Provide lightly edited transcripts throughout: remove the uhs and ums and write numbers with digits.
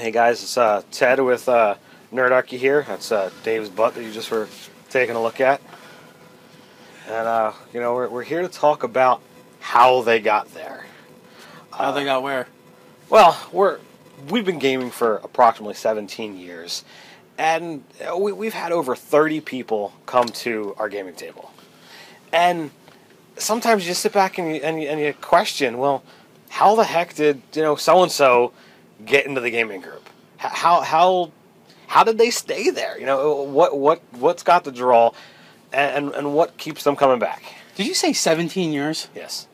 Hey guys, it's Ted with Nerdarchy here. That's Dave's butt that you just were taking a look at. And we're here to talk about how they got there. How they got where? Well, we've been gaming for approximately 17 years, and we've had over 30 people come to our gaming table. And sometimes you just sit back and you question, well, how the heck did so and so get into the gaming group? How did they stay there? What's got the draw, and what keeps them coming back? Did you say 17 years? Yes.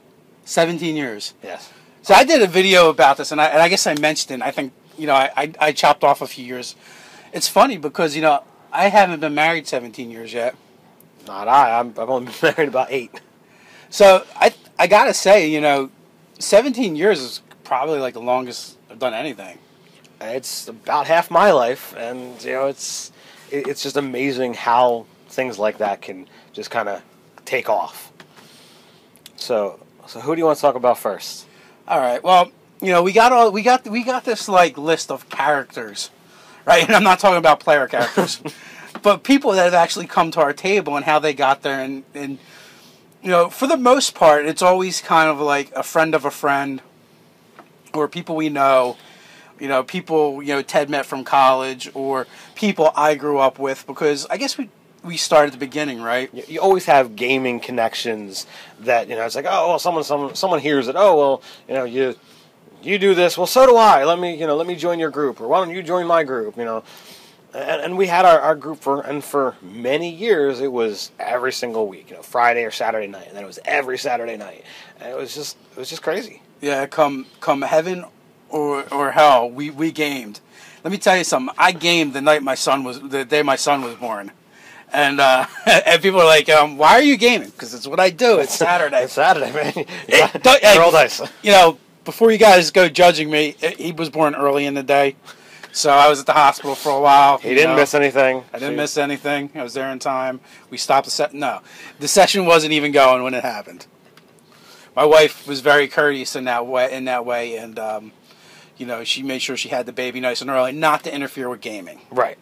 17 years. Yes. So I did a video about this, and I guess I mentioned it. I think I chopped off a few years. It's funny because I haven't been married 17 years yet. Not I. I've only been married about 8. So I gotta say, 17 years is probably like the longest I've done anything. It's about half my life, and it's just amazing how things like that can just kind of take off. So who do you want to talk about first? All right. Well, we got this like list of characters, right? And I'm not talking about player characters, but people that have actually come to our table and how they got there, and for the most part, it's always kind of like a friend of a friend, or people we know, people Ted met from college, or people I grew up with, because I guess we started at the beginning, right? You always have gaming connections that it's like, oh well, someone hears it. Oh well, you do this. Well, so do I. Let me join your group, or why don't you join my group? And we had our group for many years. It was every single week, Friday or Saturday night, and then it was every Saturday night. And it was just crazy. Yeah, come heaven or hell, we gamed. Let me tell you something. I gamed the day my son was born, and and people are like, "Why are you gaming?" Because it's what I do. It's Saturday. It's Saturday, man. Roll dice. Before you guys go judging me, he was born early in the day. So I was at the hospital for a while. He didn't miss anything. I didn't miss anything. I was there in time. We stopped the set. No, the session wasn't even going when it happened. My wife was very courteous in that way, and she made sure she had the baby nice and early, not to interfere with gaming. Right.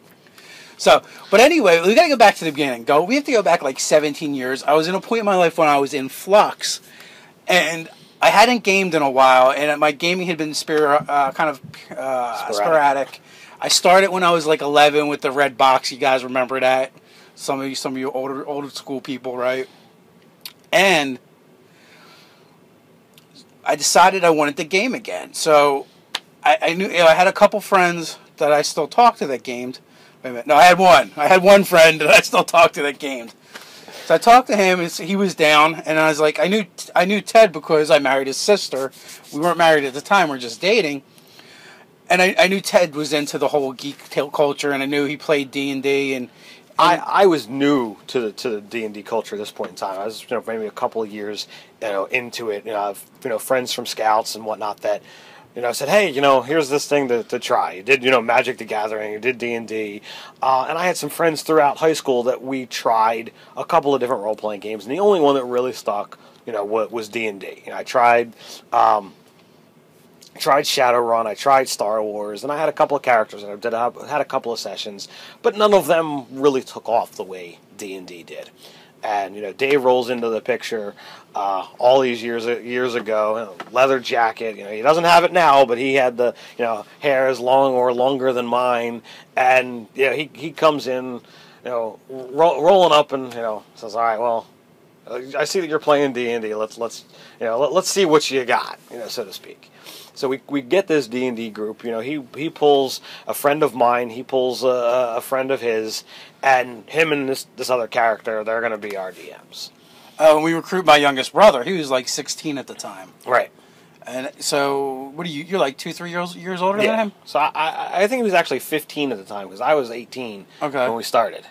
So, but anyway, we got to go back to the beginning. We have to go back like 17 years. I was in a point in my life when I was in flux, and I hadn't gamed in a while, and my gaming had been sporadic. I started when I was like 11 with the red box. You guys remember that? Some of you older school people, right? And I decided I wanted to game again. So I knew I had a couple friends that I still talk to that gamed. Wait a minute. No, I had one. I had one friend that I still talk to that gamed. So I talked to him, and he was down, and I was like, I knew Ted because I married his sister. We weren't married at the time; we were just dating. And I knew Ted was into the whole geek culture, and I knew he played D&D. And I was new to the D&D culture at this point in time. I was maybe a couple of years into it. I've friends from Scouts and whatnot that said, hey, here's this thing to try. You did Magic the Gathering, you did D&D, and I had some friends throughout high school that we tried a couple of different role playing games, and the only one that really stuck was D&D. I tried Shadowrun, I tried Star Wars, and I had a couple of characters that I had a couple of sessions, but none of them really took off the way D&D did. And Dave rolls into the picture all these years ago, leather jacket. He doesn't have it now, but he had the hair as long or longer than mine, and he comes in, rolling up and says, all right, well, I see that you're playing D&D. Let's see what you got, so to speak. So we get this D&D group. He pulls a friend of mine. He pulls a friend of his, and him and this other character. They're going to be our DMs. We recruit my youngest brother. He was like 16 at the time. Right. And so, what are you? You're like 2-3 years older than him. So I think he was actually 15 at the time because I was 18 when we started.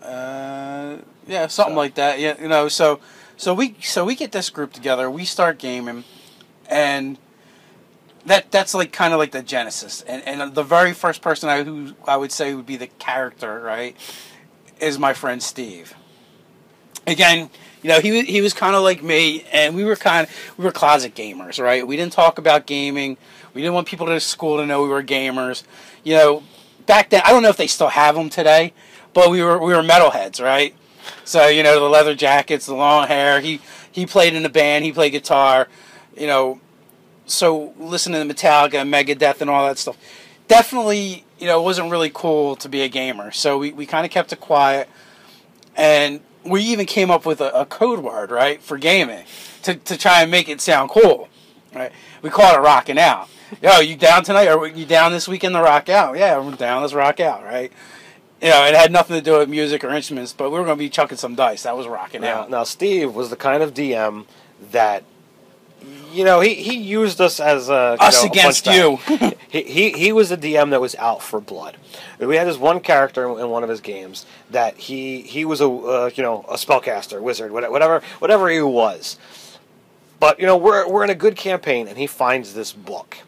Yeah, something like that. Yeah, So we get this group together. We start gaming, and that's like kind of like the genesis. And the very first person who I would say would be the character, right, is my friend Steve. again, he was kind of like me, and we were closet gamers, right? We didn't talk about gaming. We didn't want people at school to know we were gamers. Back then, I don't know if they still have them today, but we were metalheads, right? So the leather jackets, the long hair. He played in a band. He played guitar. So listening to Metallica, and Megadeth, and all that stuff. Definitely, it wasn't really cool to be a gamer. So we kind of kept it quiet, and we even came up with a code word, right, for gaming to try and make it sound cool, right? We called it rocking out. Yo, you down tonight? Or you down this weekend to rock out? Yeah, we're down. Let's rock out, right? It had nothing to do with music or instruments, but we were going to be chucking some dice. That was rocking out. Now, Steve was the kind of DM that, he used us as us against you. he was a DM that was out for blood. We had this one character in one of his games that he was a spellcaster, wizard, whatever he was. But we're in a good campaign, and he finds this book.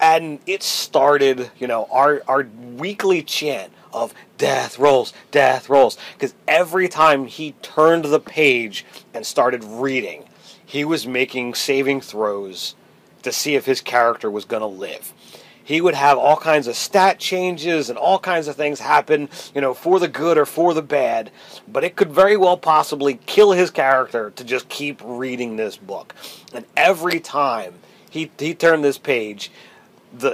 And it started, our weekly chant of death rolls, because every time he turned the page and started reading, he was making saving throws to see if his character was going to live. He would have all kinds of stat changes and all kinds of things happen, for the good or for the bad, but it could very well possibly kill his character to just keep reading this book. And every time he turned this page,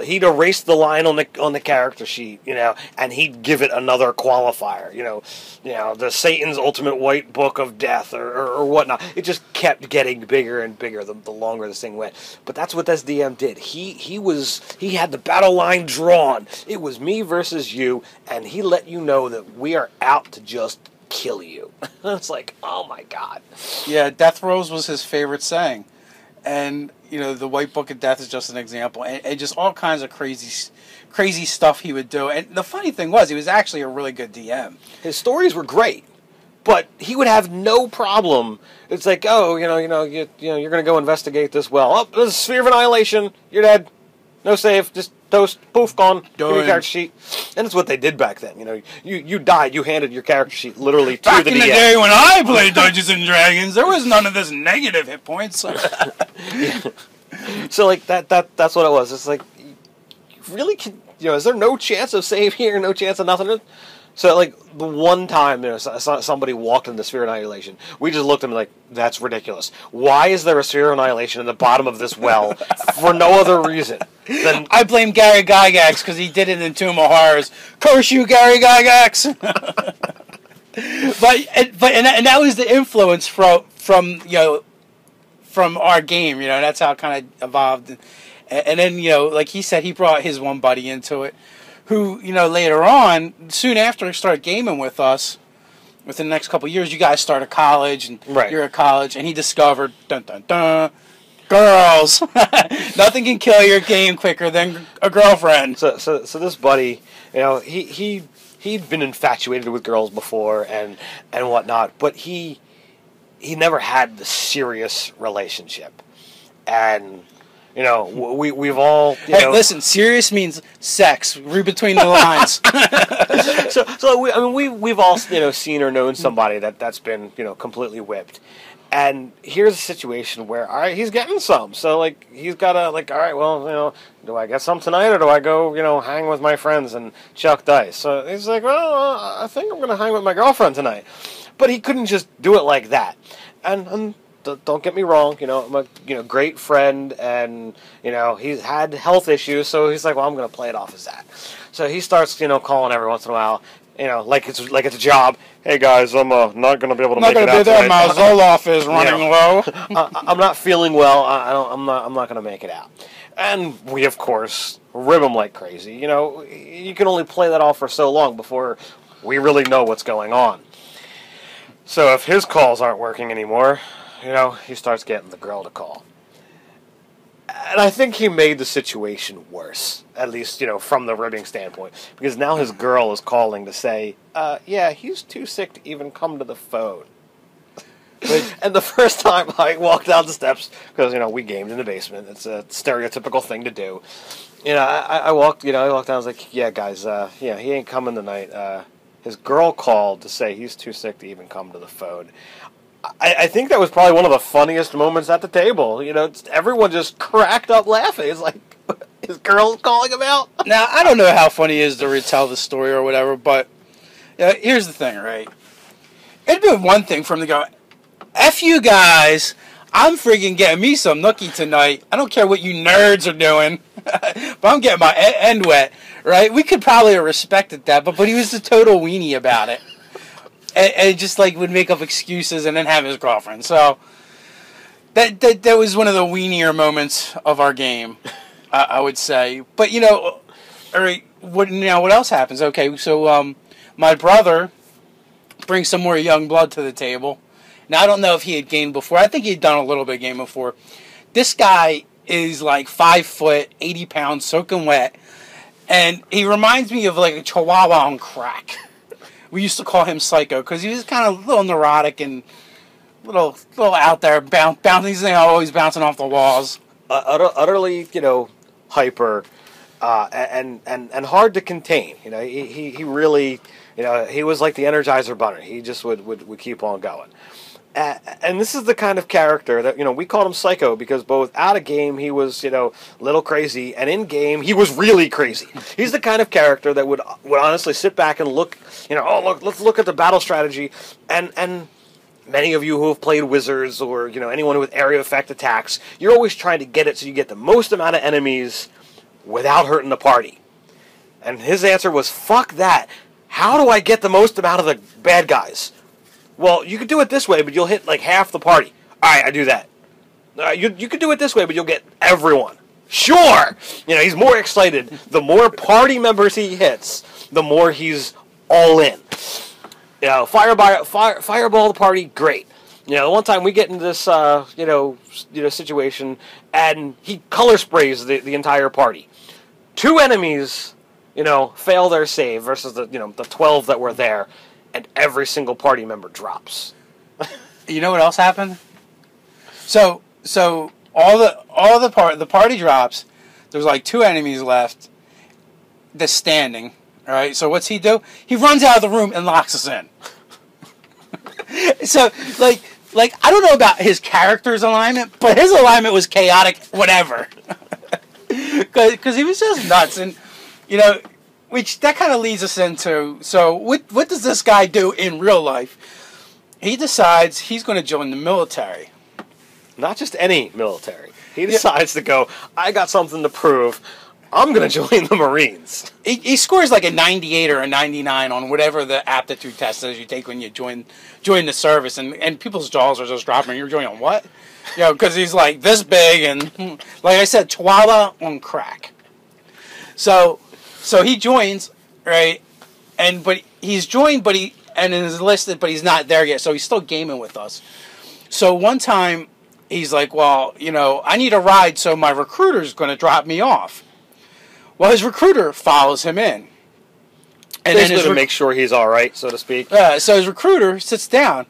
he'd erase the line on the character sheet, and he'd give it another qualifier, the Satan's Ultimate White Book of Death or whatnot. It just kept getting bigger and bigger the longer this thing went. But that's what this DM did. He had the battle line drawn. It was me versus you, and he let you know that we are out to just kill you. It's like, oh my God. Yeah, Death Rose was his favorite saying. And, the White Book of Death is just an example. And just all kinds of crazy stuff he would do. And the funny thing was, he was actually a really good DM. His stories were great, but he would have no problem. It's like, oh, you're going to go investigate this well. Oh, there's a sphere of annihilation. You're dead. No save. Just toast. Poof, gone. Give me your character sheet. And it's what they did back then. You died. You handed your character sheet literally to the DM. Back in the day when I played Dungeons and Dragons, there was none of this negative hit points. Yeah. So that's what it was. It's like, really, is there no chance of save here? No chance of nothing? So the one time somebody walked in the sphere of annihilation, we just looked at him like, that's ridiculous. Why is there a sphere of annihilation in the bottom of this well for no other reason than... I blame Gary Gygax because he did it in Tomb of Horrors. Curse you, Gary Gygax! but that was the influence from our game. That's how it kind of evolved. And then like he said, he brought his one buddy into it, who, later on, soon after started gaming with us, within the next couple of years, you guys started college, and right. You're at college, and he discovered, dun dun dun, girls. Nothing can kill your game quicker than a girlfriend. So this buddy, he'd been infatuated with girls before and whatnot, but he never had the serious relationship, and... we've all... Hey, listen, serious means sex. Read between the lines. We've all, seen or known somebody that's been, completely whipped. And here's a situation where, all right, he's getting some. So, he's got to, all right, well, do I get some tonight or do I go, hang with my friends and chuck dice? So he's like, well, I think I'm going to hang with my girlfriend tonight. But he couldn't just do it like that. And don't get me wrong, I'm a great friend, and he's had health issues, so he's like, well, I'm going to play it off as that. So he starts, calling every once in a while, like it's a job. Hey guys, I'm not going to be able to make it out. Not going to be there. My Zoloft is running low. I'm not feeling well. I'm not going to make it out. And we, of course, rib him like crazy. You can only play that off for so long before we really know what's going on. So if his calls aren't working anymore, he starts getting the girl to call. And I think he made the situation worse, at least, from the ribbing standpoint. Because now his girl is calling to say, yeah, he's too sick to even come to the phone. And the first time I walked down the steps, because, we gamed in the basement. It's a stereotypical thing to do. I walked down, I was like, yeah, guys, he ain't coming tonight. his girl called to say he's too sick to even come to the phone. I think that was probably one of the funniest moments at the table. You know, everyone just cracked up laughing. It's like, his girl's calling him out? Now, I don't know how funny it is to retell the story or whatever, but here's the thing, right? It'd be one thing for him to go, F you guys, I'm freaking getting me some nookie tonight. I don't care what you nerds are doing, but I'm getting my end wet, right? We could probably have respected that, but he was a total weenie about it. And just like would make up excuses and then have his girlfriend. So that was one of the weenier moments of our game, I would say. But all right, what else happens? Okay, so my brother brings some more young blood to the table. Now I don't know if he had gamed before. I think he had done a little bit of game before. This guy is like 5 foot, 80 pounds, soaking wet, and he reminds me of like a Chihuahua on crack. We used to call him Psycho because he was kind of a little neurotic and little out there, bouncing. He's always bouncing off the walls. Utterly, hyper, and hard to contain. He really, he was like the Energizer Bunny. He just would keep on going. And this is the kind of character that, we called him Psycho because both out of game he was, little crazy, and in game he was really crazy. He's the kind of character that would honestly sit back and look, let's look at the battle strategy, and many of you who have played Wizards or, anyone with area effect attacks, you're always trying to get it so you get the most amount of enemies without hurting the party. And his answer was, fuck that. How do I get the most amount of the bad guys? Well, you could do it this way, but you'll hit like half the party. All right, I do that. You could do it this way, but you'll get everyone. Sure! He's more excited. The more party members he hits, the more he's all in. Fireball the party, great. The one time we get into this, situation, and he color sprays the entire party. 2 enemies, fail their save versus the 12 that were there. And every single party member drops. You know what else happened? So the party drops. There's like 2 enemies left. That's standing. All right. So what's he do? He runs out of the room and locks us in. So like I don't know about his character's alignment, but his alignment was chaotic. Whatever. Because he was just nuts, and which that kind of leads us into, so what does this guy do in real life? He decides he's going to join the military. Not just any military. He decides to go, I got something to prove. I'm going to join the Marines. He scores like a 98 or a 99 on whatever the aptitude test is you take when you join the service. And people's jaws are just dropping. You're joining what? Because he's like this big and, like I said, Chihuahua on crack. So he joins, right? But he's joined, and is listed, but he's not there yet. So he's still gaming with us. So one time he's like, well, I need a ride, so my recruiter's going to drop me off. Well, his recruiter follows him in, and basically to make sure he's all right, so to speak. So his recruiter sits down,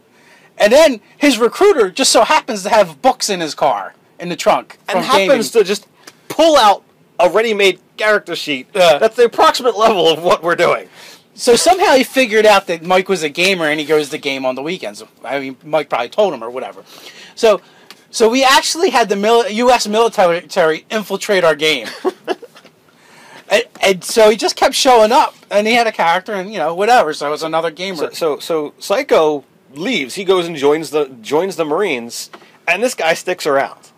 and then his recruiter just so happens to have books in his car in the trunk, and happens to just pull out a ready-made character sheet. That's the approximate level of what we're doing. So somehow he figured out that Mike was a gamer and he goes to game on the weekends. I mean, Mike probably told him or whatever. So we actually had the U.S. military infiltrate our game. and so he just kept showing up, and he had a character and, whatever. So it was another gamer. So Psycho leaves. He goes and joins the Marines, and this guy sticks around.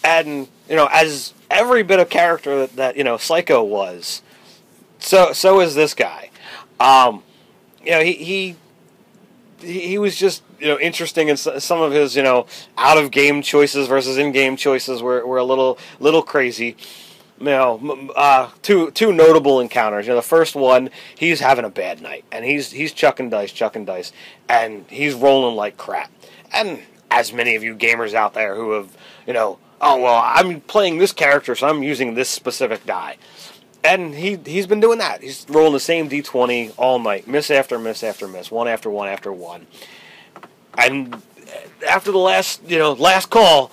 And, as every bit of character that Psycho was, so is this guy. He was just interesting, and some of his out of game choices versus in game choices were a little crazy. Two notable encounters. The first one, he's having a bad night, and he's chucking dice, and he's rolling like crap. And as many of you gamers out there who have oh, well, I'm playing this character, so I'm using this specific die. And he's been doing that. He's rolling the same D20 all night, miss after miss after miss, one after one after one. And after the last call,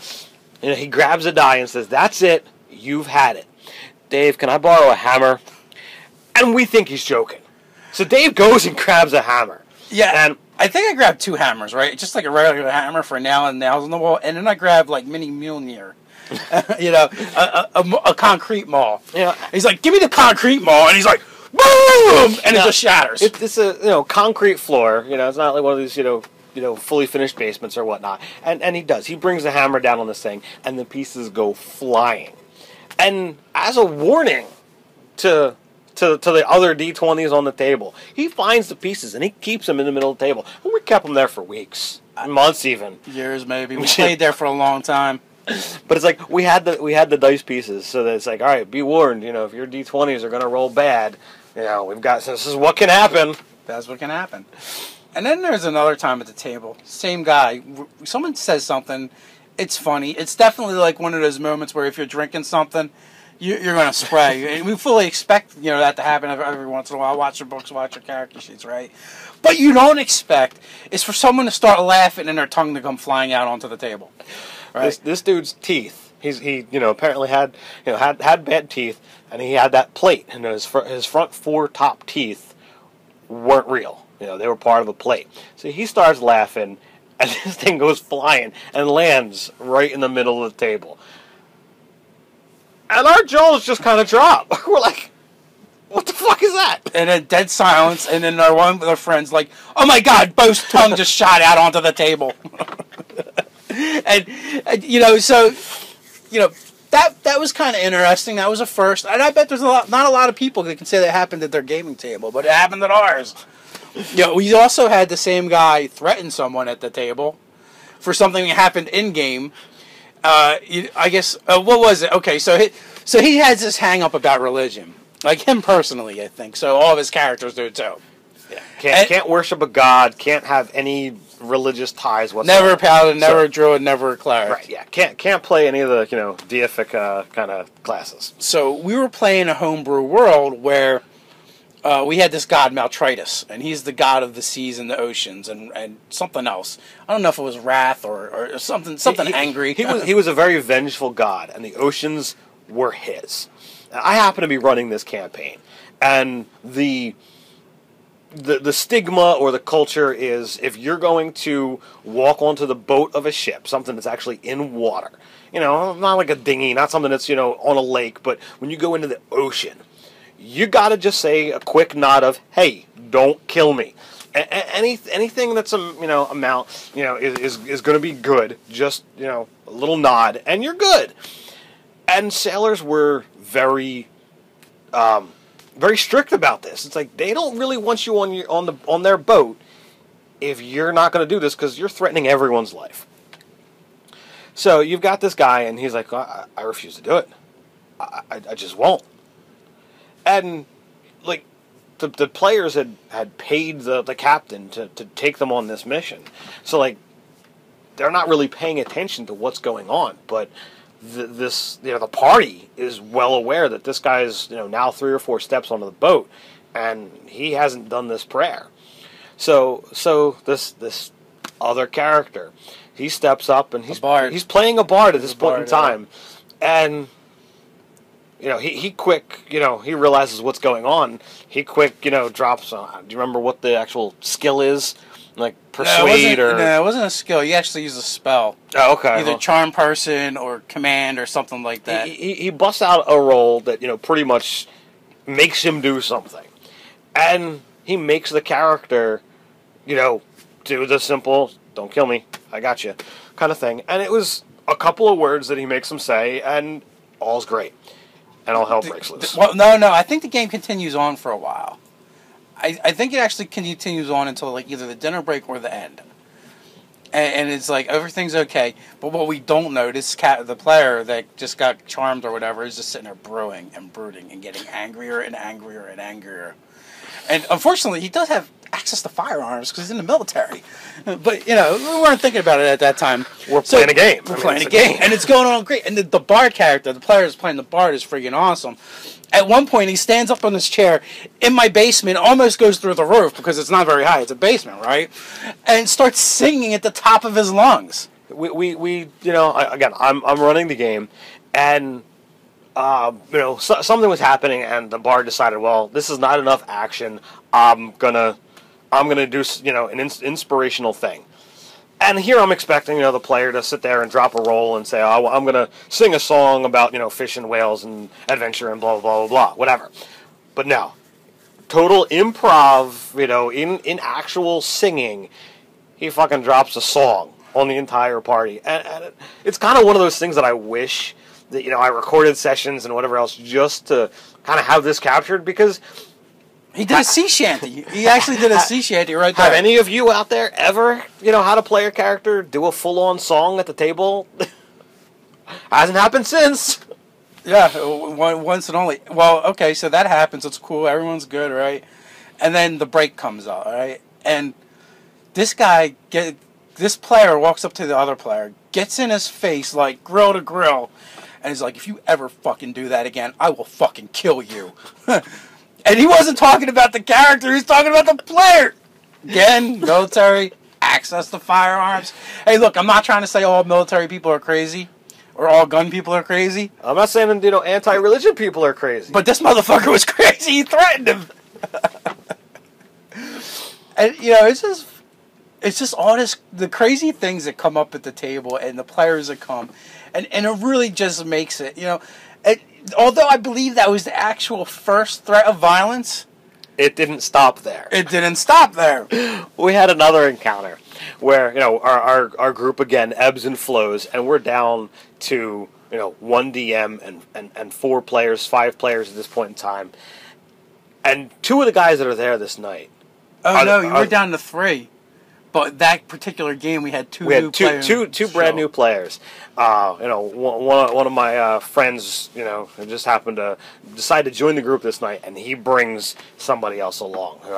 he grabs a die and says, "That's it, you've had it. Dave, can I borrow a hammer?" And we think he's joking. So Dave goes and grabs a hammer. Yeah, And I think I grabbed 2 hammers, right? Just like a regular hammer for nailing nails on the wall, and then I grabbed like mini Mjolnir, a concrete maul. Yeah, he's like, "Give me the concrete maul," and he's like, "Boom!" and it just shatters. It's a concrete floor. It's not like one of these fully finished basements or whatnot. And he does. He brings the hammer down on this thing, and the pieces go flying. And as a warning to the other D20s on the table, he finds the pieces and he keeps them in the middle of the table. And we kept them there for weeks, months even, years maybe. We played there for a long time. But it's like we had the dice pieces, so that it's like, all right, be warned. If your D20s are going to roll bad, we've got, this is what can happen. That's what can happen. And then there's another time at the table. Same guy. Someone says something. It's funny. It's definitely like one of those moments where if you're drinking something, you're going to spray. And we fully expect that to happen every once in a while. Watch your books, watch your character sheets, right? But you don't expect is for someone to start laughing and their tongue to come flying out onto the table. Right? This dude's teeth. He apparently had bad teeth, and he had that plate, and his front 4 top teeth weren't real. They were part of a plate. So he starts laughing, and this thing goes flying and lands right in the middle of the table. And our jaws just kind of drop. We're like, what the fuck is that? And a dead silence, and then one of our friends like, oh my god, Bo's tongue just shot out onto the table. and that was kind of interesting. That was a first. And I bet there's not a lot of people that can say that happened at their gaming table, but it happened at ours. We also had the same guy threaten someone at the table for something that happened in game. I guess what was it? Okay, so he has this hang up about religion, like him personally, I think. So all of his characters do too. Yeah, can't worship a god, can't have any religious ties whatsoever. Never a paladin, never a druid, never a cleric. Right, yeah, can't play any of the deific kind of classes. So we were playing a homebrew world where we had this god Maltritus, and he's the god of the seas and the oceans and something else. I don't know if it was wrath or something angry. He was a very vengeful god, and the oceans were his. I happen to be running this campaign, and the stigma or the culture is if you're going to walk onto the boat of a ship, something that's actually in water, not like a dinghy, not something that's on a lake, but when you go into the ocean, you gotta just say a quick nod of, hey, don't kill me. Anything that's amount is going to be good. Just a little nod, and you're good. And sailors were very very strict about this. It's like they don't really want you on their boat if you're not going to do this because you're threatening everyone's life. So you've got this guy, and he's like, I refuse to do it. I just won't. And like the players had paid the captain to take them on this mission, so like they're not really paying attention to what's going on, but the party is well aware that this guy's now 3 or 4 steps onto the boat, and he hasn't done this prayer. So this other character, he steps up and he's playing a bard at this point in time, and he quick, he realizes what's going on. He quick, drops. Do you remember what the actual skill is? Like persuade No, it wasn't a skill. You actually use a spell. Oh, okay. Either charm person or command or something like that. He busts out a roll that pretty much makes him do something, and he makes the character, do the simple "don't kill me, I got you" kind of thing. And it was a couple of words that he makes him say, and all's great. And all hell breaks loose. Well, no. I think the game continues on for a while. I think it actually continues on until like either the dinner break or the end. And it's like everything's okay. But what we don't know, the player that just got charmed or whatever, is just sitting there brewing and brooding and getting angrier and angrier and angrier. And unfortunately, he does have access to firearms because he's in the military. But, we weren't thinking about it at that time. We're playing a game. We're playing a game. And it's going on great. And the bard character, the player who's playing the bard, is freaking awesome. At one point, he stands up on this chair in my basement, almost goes through the roof because it's not very high. It's a basement, right? And starts singing at the top of his lungs. Again, I'm running the game, and something was happening, and the bard decided, well, this is not enough action. I'm gonna do, an inspirational thing. And here I'm expecting, the player to sit there and drop a roll and say, oh, I'm going to sing a song about, fish and whales and adventure and blah, blah, blah, blah, whatever. But no. Total improv, in actual singing, he fucking drops a song on the entire party. And it's kind of one of those things that I wish that, I recorded sessions and whatever else just to kind of have this captured, because... He did a sea shanty. He actually did a sea shanty right there. Have any of you out there ever, had a player character do a full-on song at the table? Hasn't happened since. Yeah, once and only. Well, okay, so that happens. It's cool. Everyone's good, right? And then the break comes out, right? And this player walks up to the other player, gets in his face like grill to grill, and he's like, if you ever fucking do that again, I will fucking kill you. And he wasn't talking about the character, he was talking about the player. Again, military, access to firearms. Hey, look, I'm not trying to say all military people are crazy, or all gun people are crazy. I'm not saying, anti-religion people are crazy. But this motherfucker was crazy, he threatened him. And, it's just all this, the crazy things that come up at the table, and the players that come, and it really just makes it, although I believe that was the actual first threat of violence, it didn't stop there. It didn't stop there. We had another encounter where, our group again ebbs and flows, and we're down to, one DM and 4 players, 5 players at this point in time. And 2 of the guys that are there this night. Oh, no, you were down to 3. But that particular game, we had two new players. Two brand new players. One of my friends, just happened to decide to join the group this night, and he brings somebody else along. Who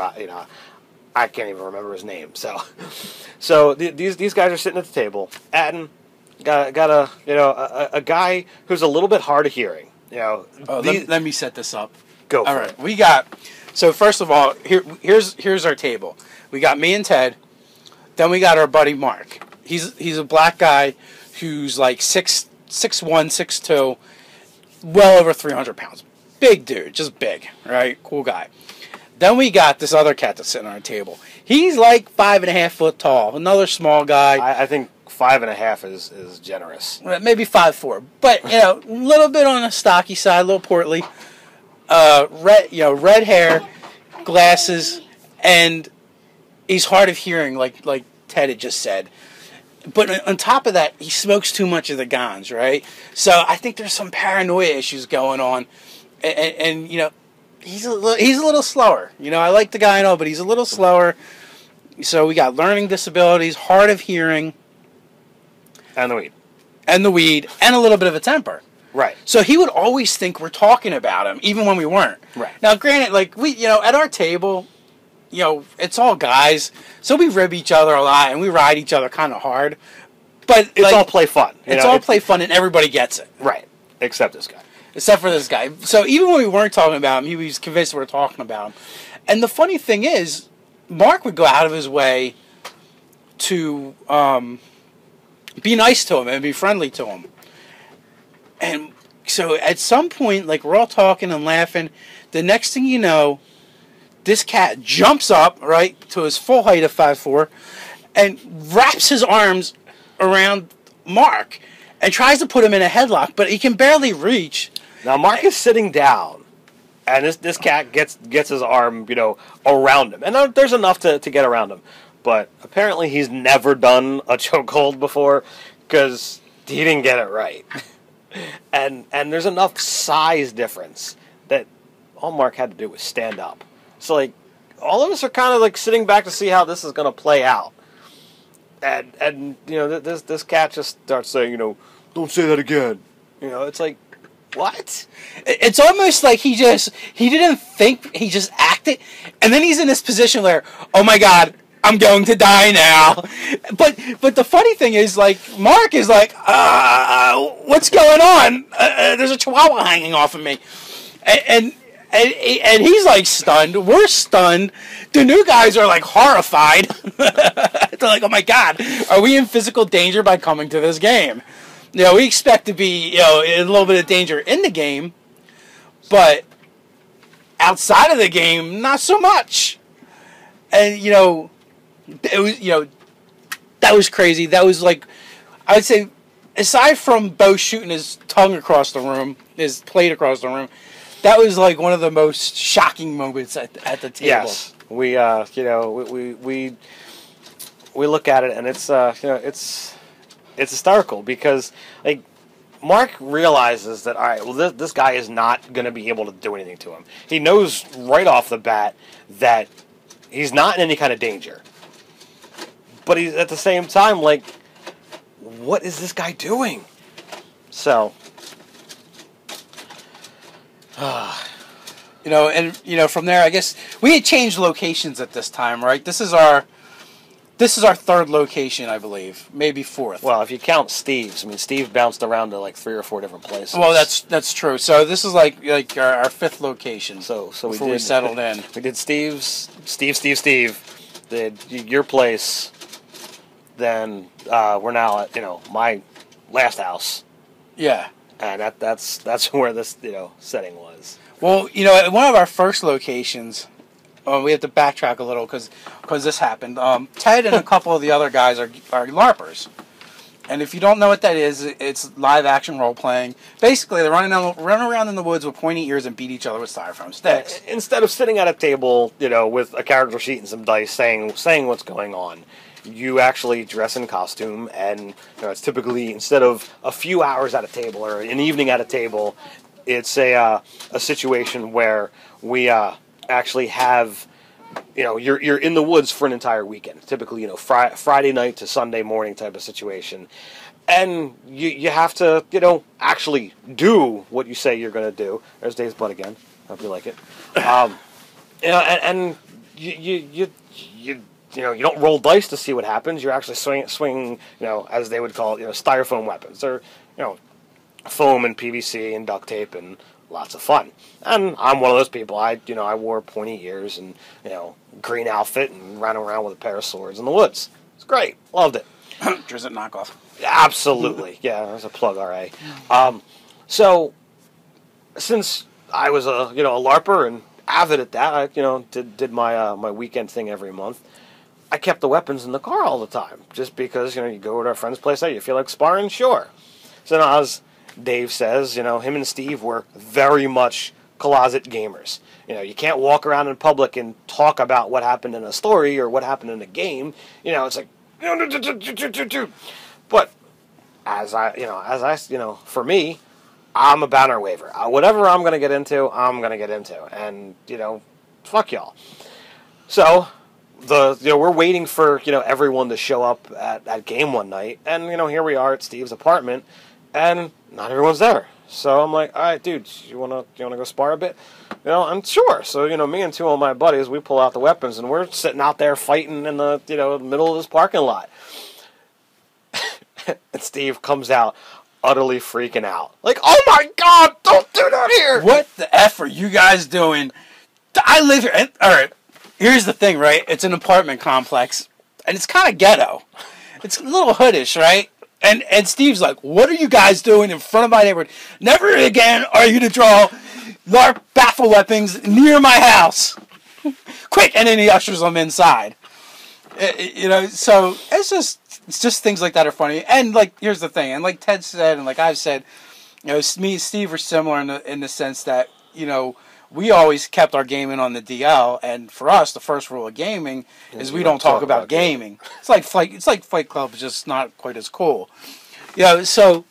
I can't even remember his name. So these guys are sitting at the table. Atten got a guy who's a little bit hard of hearing. Let me set this up. Go. All right, we got. So first of all, here's our table. We got me and Ted. Then we got our buddy Mark. He's a black guy who's like 6'1", 6'2", well over 300 pounds. Big dude, just big, right? Cool guy. Then we got this other cat that's sitting on our table. He's like 5.5 foot tall. Another small guy. I think 5.5 is generous. Maybe 5'4", but a little bit on the stocky side, a little portly. Red hair, glasses, and he's hard of hearing, like Ted had just said. But on top of that, he smokes too much of the gans, right? So I think there's some paranoia issues going on, and he's a little slower. I like the guy and all, but he's a little slower. So we got learning disabilities, hard of hearing, and the weed, and a little bit of a temper. Right. So he would always think we're talking about him, even when we weren't. Right. Now, granted, like we, at our table, it's all guys, so we rib each other a lot and we ride each other kind of hard. But it's all play fun. It's all play fun, and everybody gets it. Right. Except this guy. Except for this guy. So even when we weren't talking about him, he was convinced we were talking about him. And the funny thing is, Mark would go out of his way to be nice to him and be friendly to him. And so at some point, like, we're all talking and laughing. The next thing you know, this cat jumps up, right, to his full height of 5'4", and wraps his arms around Mark and tries to put him in a headlock, but he can barely reach. Now, Mark is sitting down, and this cat gets his arm, around him. And there's enough to get around him. But apparently he's never done a chokehold before, because he didn't get it right. And there's enough size difference that all Mark had to do was stand up. So, like, all of us are kind of, like, sitting back to see how this is going to play out. And this cat just starts saying, don't say that again. It's like, what? It's almost like he didn't think, he just acted. And then he's in this position where, oh, my God, I'm going to die now. But the funny thing is, like, Mark is like, what's going on? There's a chihuahua hanging off of me. And he's like stunned. We're stunned. The new guys are like horrified. They're like, oh my God, are we in physical danger by coming to this game? we expect to be, in a little bit of danger in the game, but outside of the game, not so much. And, it was, that was crazy. That was like, I would say, aside from Bo shooting his tongue across the room, his plate across the room, that was like one of the most shocking moments at the table. Yes, we look at it and it's hysterical because like Mark realizes that all right, well this guy is not going to be able to do anything to him. He knows right off the bat that he's not in any kind of danger, but he's at the same time like, what is this guy doing? So. From there, I guess we had changed locations at this time, right? This is our third location, I believe, maybe fourth. Well, if you count Steve's, I mean, Steve bounced around to like 3 or 4 different places. Well, that's true. So this is like our fifth location. So before we settled in, we did Steve, did your place. Then we're now at my last house. Yeah, and that's where this setting was. Well, at one of our first locations, we have to backtrack a little because this happened. Ted and a couple of the other guys are Larpers. And if you don't know what that is, it's live action role playing. Basically, they run around in the woods with pointy ears and beat each other with styrofoam sticks. Instead of sitting at a table, with a character sheet and some dice saying what's going on, you actually dress in costume, and it's typically, instead of a few hours at a table or an evening at a table, it's a situation where we actually have, you're in the woods for an entire weekend. Typically, Friday night to Sunday morning type of situation, and you have to, actually do what you say you're going to do. There's Dave's butt again. Hope you like it. And you don't roll dice to see what happens. You're actually swinging, as they would call it, styrofoam weapons, or foam and PVC and duct tape, and lots of fun. And I'm one of those people. I wore pointy ears and green outfit and ran around with a pair of swords in the woods. It's great. Loved it. Drizzt knockoff. Absolutely. Yeah, there's a plug. All right. So since I was a LARPer and avid at that, I did my my weekend thing every month. I kept the weapons in the car all the time, just because you go to a friend's place. Hey, you feel like sparring? Sure. So now, as Dave says, him and Steve were very much closet gamers. You can't walk around in public and talk about what happened in a story or what happened in a game. It's like, but for me, I'm a banner waver. Whatever I'm going to get into, I'm going to get into, and fuck y'all. So we're waiting for everyone to show up at game one night, and here we are at Steve's apartment, and not everyone's there. So I'm like, all right, dude, you wanna go spar a bit? I'm sure. So me and 2 of my buddies, we pull out the weapons, and we're sitting out there fighting in the middle of this parking lot. And Steve comes out utterly freaking out, like, oh my god, don't do that here! What the F are you guys doing? I live here. And, all right, here's the thing, right? It's an apartment complex, and it's kind of ghetto. It's a little hoodish, right? And Steve's like, what are you guys doing in front of my neighborhood? Never again are you to draw LARP baffle weapons near my house. Quick! And then he ushers them inside. So it's just things like that are funny. And like, here's the thing, and like Ted said, and like I've said, me and Steve are similar in the sense that we always kept our gaming on the DL, and for us, the first rule of gaming is we don't talk about gaming. It's like Fight Club, just not quite as cool. So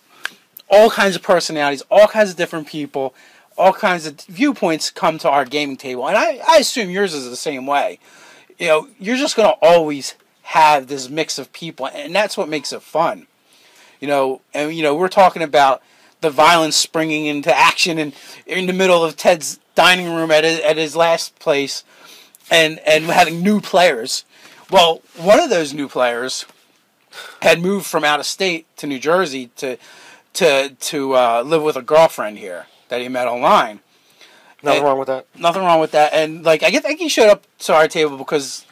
all kinds of personalities, all kinds of different people, all kinds of viewpoints come to our gaming table, and I assume yours is the same way. You're just going to always have this mix of people, and that's what makes it fun. And we're talking about the violence springing into action in the middle of Ted's dining room at his last place, and having new players. Well, one of those new players had moved from out of state to New Jersey to live with a girlfriend here that he met online. Nothing wrong with that. Nothing wrong with that. And like I think he showed up to our table because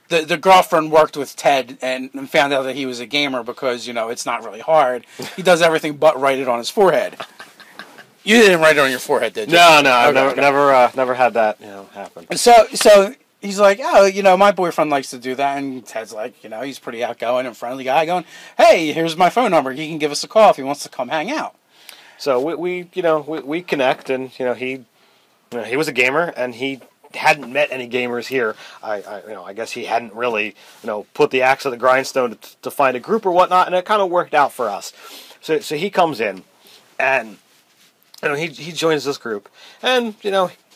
the girlfriend worked with Ted and found out that he was a gamer because, it's not really hard. He does everything but write it on his forehead. You didn't write it on your forehead, did you? No, I've never had that happen. So he's like, oh, my boyfriend likes to do that, and Ted's like, he's a pretty outgoing and friendly guy, going, hey, here's my phone number. He can give us a call if he wants to come hang out. So we connect, and he was a gamer, and he hadn't met any gamers here. I guess he hadn't really put the axe to the grindstone to find a group or whatnot, and it kind of worked out for us. So he comes in, and he joins this group, and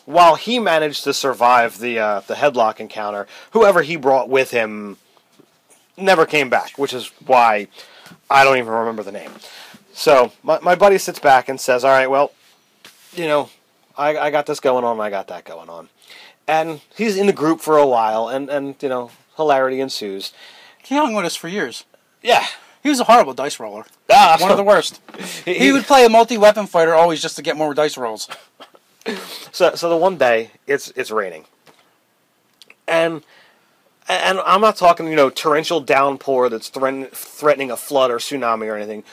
while he managed to survive the headlock encounter, whoever he brought with him never came back, which is why I don't even remember the name. So my buddy sits back and says, all right, well, I got this going on, and I got that going on. And he's in the group for a while, and hilarity ensues. He hung with us for years. Yeah. He was a horrible dice roller. One of the worst. He would play a multi-weapon fighter always just to get more dice rolls. So the one day, it's raining. And I'm not talking, torrential downpour that's threatening a flood or tsunami or anything,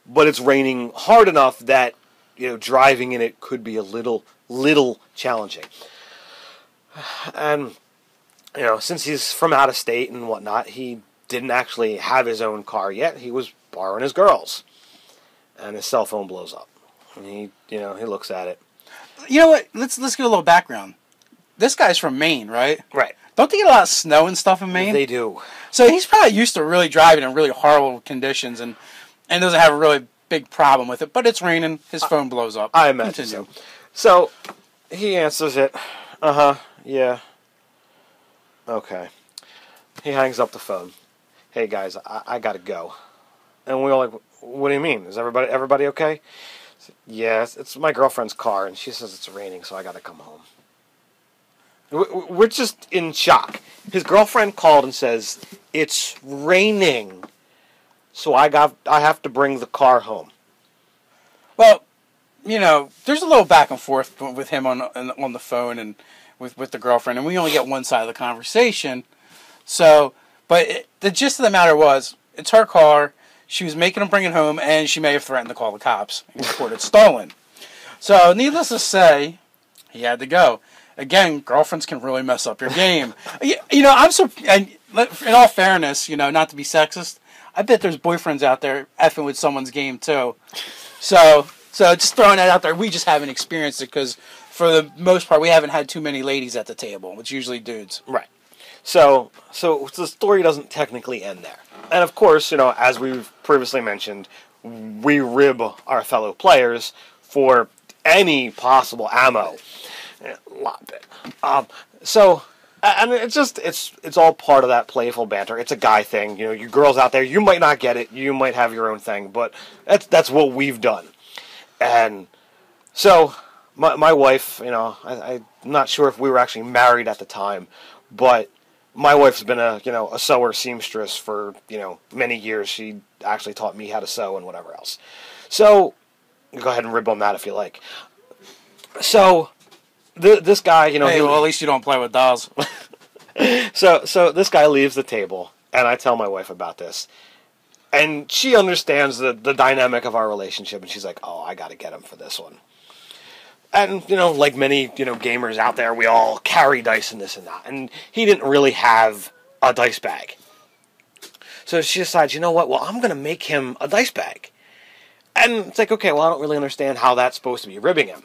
but it's raining hard enough that, driving in it could be a little challenging. And, since he's from out of state and whatnot, he didn't actually have his own car yet. He was borrowing his girl's. And his cell phone blows up. And he looks at it. You know what? Let's give a little background. This guy's from Maine, right? Right. Don't they get a lot of snow and stuff in Maine? They do. So he's probably used to really driving in really horrible conditions and doesn't have a really big problem with it. But it's raining. His phone blows up. I imagine so. So he answers it. Yeah. Okay. He hangs up the phone. Hey guys, I gotta go. And we're like, what do you mean? Is everybody okay? Yeah, it's my girlfriend's car, and she says it's raining, so I gotta come home. We're just in shock. His girlfriend called and says it's raining, so I have to bring the car home. Well, there's a little back and forth with him on the phone and with the girlfriend, and we only get one side of the conversation. So, but the gist of the matter was, it's her car. She was making him bring it home, and she may have threatened to call the cops and report it stolen. So, needless to say, he had to go. Again, girlfriends can really mess up your game. I'm so. And in all fairness, not to be sexist, I bet there's boyfriends out there effing with someone's game too. So just throwing that out there. We just haven't experienced it because, for the most part, we haven't had too many ladies at the table. It's usually dudes. Right. So the story doesn't technically end there. And of course, as we've previously mentioned, we rib our fellow players for any possible ammo. Lot bit. And it's all part of that playful banter. It's a guy thing. You girls out there, you might not get it. You might have your own thing, but that's what we've done. And so my wife, I'm not sure if we were actually married at the time, but my wife's been a sewer seamstress for, many years. She actually taught me how to sew and whatever else. So, go ahead and rib on that if you like. So, this guy, Hey, well, at least you don't play with dolls. So this guy leaves the table, and I tell my wife about this. And she understands the dynamic of our relationship, and she's like, oh, I gotta get him for this one. And, like many, gamers out there, we all carry dice and this and that. And he didn't really have a dice bag. So she decides, you know what, well, I'm going to make him a dice bag. And it's like, okay, well, I don't really understand how that's supposed to be ribbing him.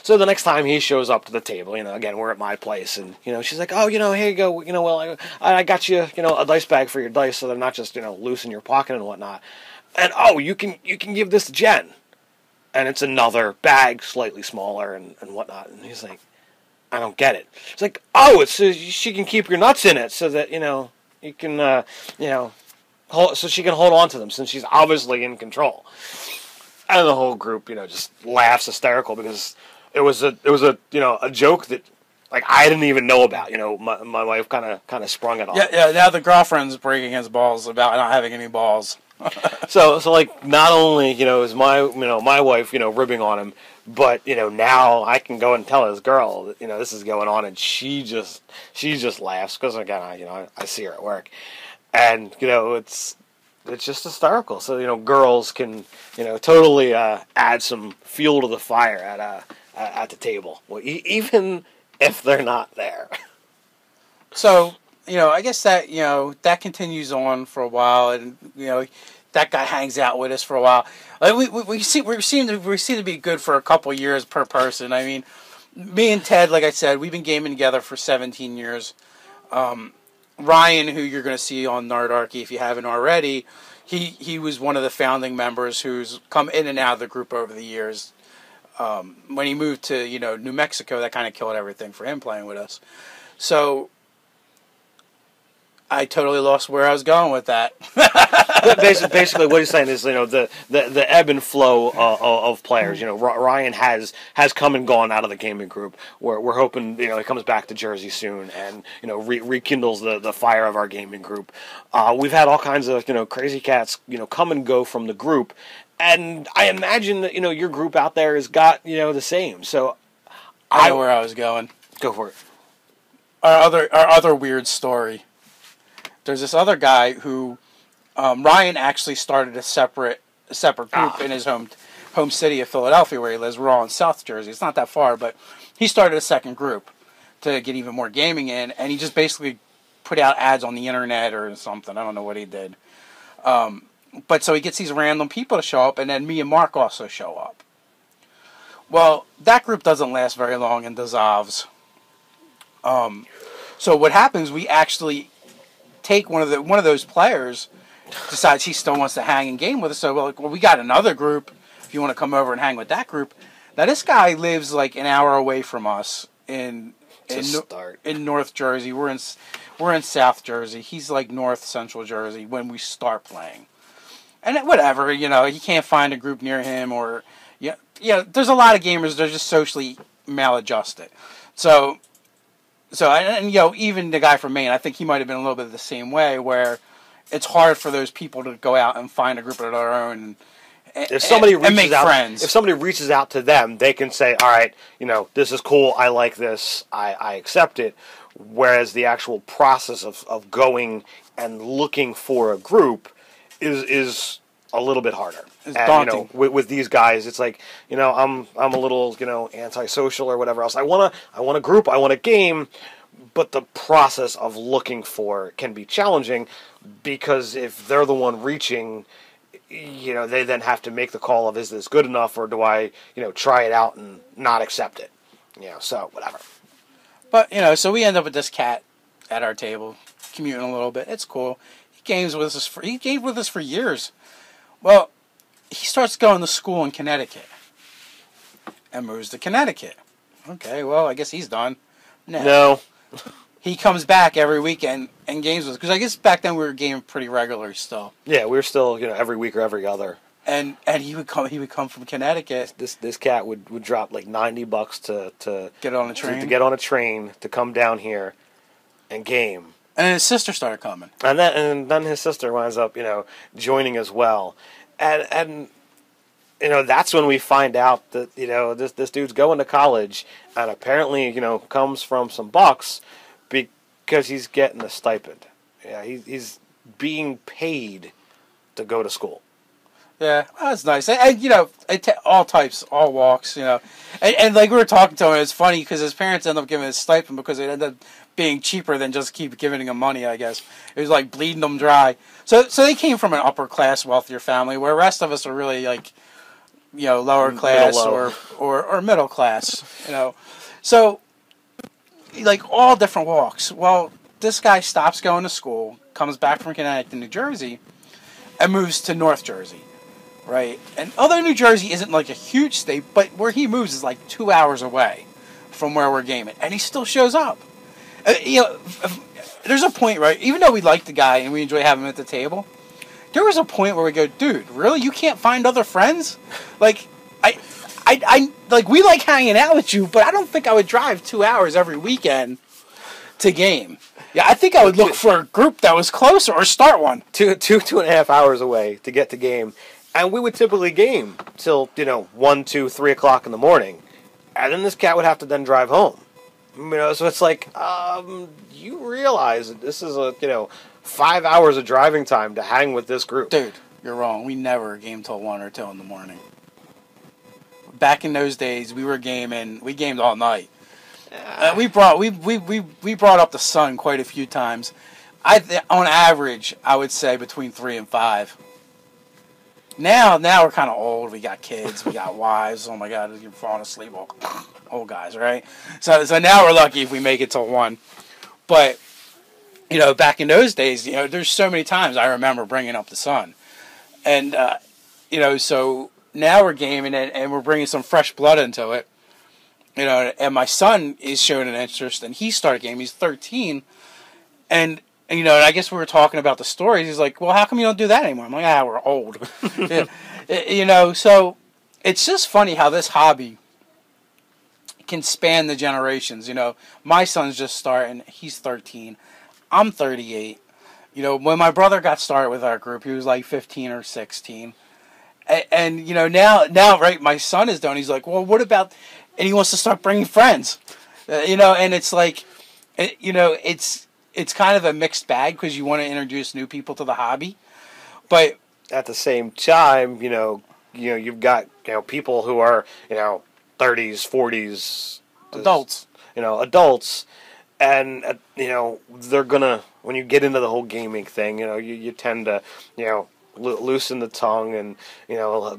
So the next time he shows up to the table, again, we're at my place, and, she's like, oh, here you go, well, I got you, a dice bag for your dice so they're not just, loose in your pocket and whatnot. And, oh, you can give this to Jen. And it's another bag, slightly smaller and whatnot. And he's like, I don't get it. It's like, oh, it's so she can keep your nuts in it so that, you can, so she can hold on to them since she's obviously in control. And the whole group, just laughs hysterical because it was a joke that, like, I didn't even know about. My wife kind of sprung it on. Yeah. Now the girlfriend's breaking his balls about not having any balls. So like not only is my my wife ribbing on him, but now I can go and tell his girl that this is going on, and she just laughs because again I see her at work, and it's just hysterical. So girls can totally add some fuel to the fire at the table, well, even if they're not there. So I guess that that continues on for a while, and that guy hangs out with us for a while. Like we seem to be good for a couple years per person. I mean, me and Ted, like I said, we've been gaming together for 17 years. Ryan, who you're going to see on Nardarchy if you haven't already, he was one of the founding members who's come in and out of the group over the years. When he moved to New Mexico, that kind of killed everything for him playing with us. So I totally lost where I was going with that. Basically, what he's saying is, the ebb and flow of players. Ryan has come and gone out of the gaming group. We're hoping, he comes back to Jersey soon and rekindles the fire of our gaming group. We've had all kinds of crazy cats come and go from the group, and I imagine that your group out there has got the same. So I know where I was going. Go for it. Our other weird story. There's this other guy who Ryan actually started a separate group in his home city of Philadelphia where he lives. We're all in South Jersey. It's not that far, but he started a second group to get even more gaming in, and he just basically put out ads on the internet or something. I don't know what he did. But so he gets these random people to show up, and then me and Mark also show up. Well, that group doesn't last very long and dissolves. So what happens, we actually take one of those players decides he still wants to hang and game with us. So we're like, well, we got another group if you want to come over and hang with that group. Now this guy lives like an hour away from us in North Jersey. We're in South Jersey. He's like North Central Jersey when we start playing. And whatever, you can't find a group near him or there's a lot of gamers that are just socially maladjusted. So even the guy from Maine, I think he might have been a little bit the same way, where it's hard for those people to go out and find a group of their own and make friends. If somebody reaches out to them, they can say, all right, this is cool, I like this, I accept it. Whereas the actual process of going and looking for a group is a little bit harder. It's daunting. With these guys, it's like, I'm a little, antisocial or whatever else. I want a group, I want a game, but the process of looking for can be challenging because if they're the one reaching, they then have to make the call of, is this good enough or do I, try it out and not accept it? So whatever. But, so we end up with this cat at our table, commuting a little bit. It's cool. He games with us for years. Well, he starts going to school in Connecticut and moves to Connecticut. Okay, well, I guess he's done. No. He comes back every weekend and games with us. Because I guess back then we were gaming pretty regularly still. Yeah, we were still, every week or every other. And he would come from Connecticut. This cat would drop like $90 to get on a train. To get on a train to come down here and game. And his sister started coming. And then his sister winds up, joining as well. And that's when we find out that, this dude's going to college and apparently, comes from some bucks because he's getting a stipend. Yeah, he's being paid to go to school. Yeah, that's nice. And all types, all walks, And like we were talking to him, it's funny because his parents end up giving him a stipend because it ended up being cheaper than just keep giving him money, I guess. It was like bleeding them dry. So they came from an upper class, wealthier family, where the rest of us are really like, lower class or middle class, So, like all different walks. Well, this guy stops going to school, comes back from Connecticut to New Jersey, and moves to North Jersey. Right, and although New Jersey isn't like a huge state, but where he moves is like 2 hours away from where we're gaming, and he still shows up. There's a point, right? Even though we like the guy and we enjoy having him at the table, there was a point where we go, dude, really? You can't find other friends? Like, I like we like hanging out with you, but I don't think I would drive 2 hours every weekend to game. Yeah, I think I would look for a group that was closer or start one. 2.5 hours away to get to game. And we would typically game till, 1, 2, 3 o'clock in the morning. And then this cat would have to then drive home. So it's like, you realize that this is 5 hours of driving time to hang with this group. Dude, you're wrong. We never game till 1 or 2 in the morning. Back in those days, we gamed all night. We brought up the sun quite a few times. On average, I would say between 3 and 5. Now we're kind of old. We got kids. We got wives. Oh my God, you're falling asleep. Old guys, right? So now we're lucky if we make it till 1. But back in those days, there's so many times I remember bringing up the sun, and so now we're gaming it and we're bringing some fresh blood into it. And my son is showing an interest, and he started gaming. He's 13, and I guess we were talking about the stories. He's like, "Well, how come you don't do that anymore?" I'm like, "We're old." So it's just funny how this hobby can span the generations. My son's just starting. He's 13. I'm 38. When my brother got started with our group, he was like 15 or 16. And now, right, my son is done. He's like, "Well, what about," and he wants to start bringing friends, and it's like, it's kind of a mixed bag because you want to introduce new people to the hobby, but at the same time, you've got people who are 30s, 40s, adults, adults, and they're gonna, when you get into the whole gaming thing, you tend to loosen the tongue and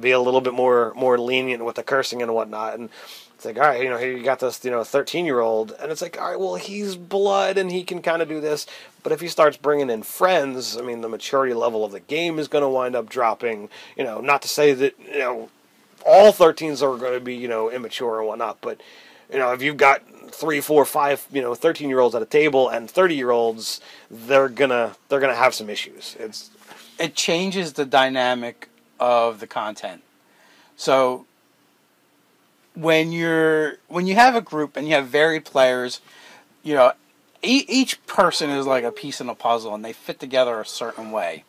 be a little bit more lenient with the cursing and whatnot. And it's like, all right, here you got this 13-year-old, and it's like, all right, well, he's blood and he can kind of do this. But if he starts bringing in friends, I mean, the maturity level of the game is going to wind up dropping. Not to say that all 13s are going to be immature and whatnot, but if you've got 3, 4, 5 13-year-olds at a table and 30-year-olds, they're gonna have some issues. It changes the dynamic of the content. So when you have a group and you have varied players, each person is like a piece in a puzzle and they fit together a certain way.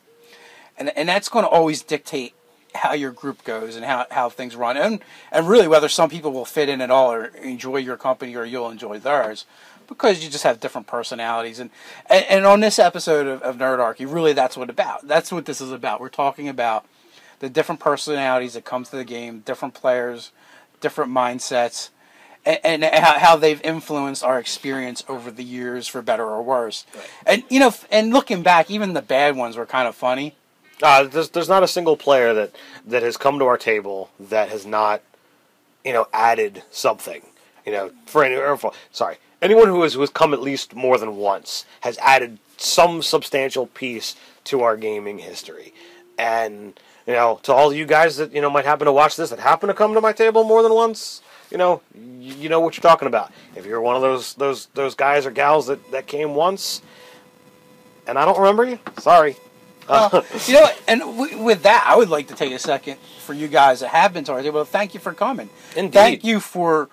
And that's going to always dictate how your group goes and how things run. And really whether some people will fit in at all or enjoy your company or you'll enjoy theirs, because you just have different personalities. And on this episode of Nerdarchy, really that's what this is about. We're talking about the different personalities that come to the game, different players, different mindsets, and how they've influenced our experience over the years for better or worse. Right. And looking back, even the bad ones were kind of funny. There's not a single player that has come to our table that has not added something. Anyone who has come at least more than once has added some substantial piece to our gaming history. And, to all you guys that, might happen to watch this, that happen to come to my table more than once, you know what you're talking about. If you're one of those guys or gals that came once, and I don't remember you, sorry. And with that, I would like to take a second for you guys that have been to our table. Thank you for coming. Indeed. Thank you for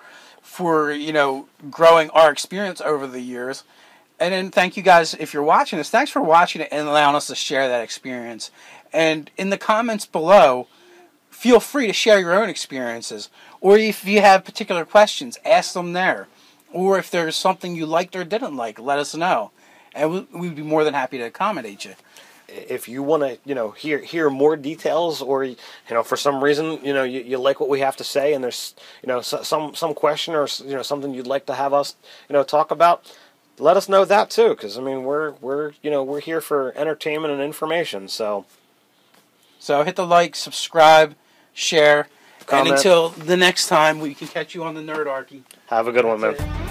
growing our experience over the years. And then thank you guys, if you're watching this, thanks for watching it and allowing us to share that experience. And in the comments below, feel free to share your own experiences. Or if you have particular questions, ask them there. Or if there's something you liked or didn't like, let us know. And we'd be more than happy to accommodate you. If you want to, hear more details, or for some reason, you like what we have to say, and there's, some question or something you'd like to have us, talk about, let us know that too. Because I mean, we're here for entertainment and information. So hit the like, subscribe, share, comment. And until the next time, we can catch you on the Nerdarchy. Have a good one, man.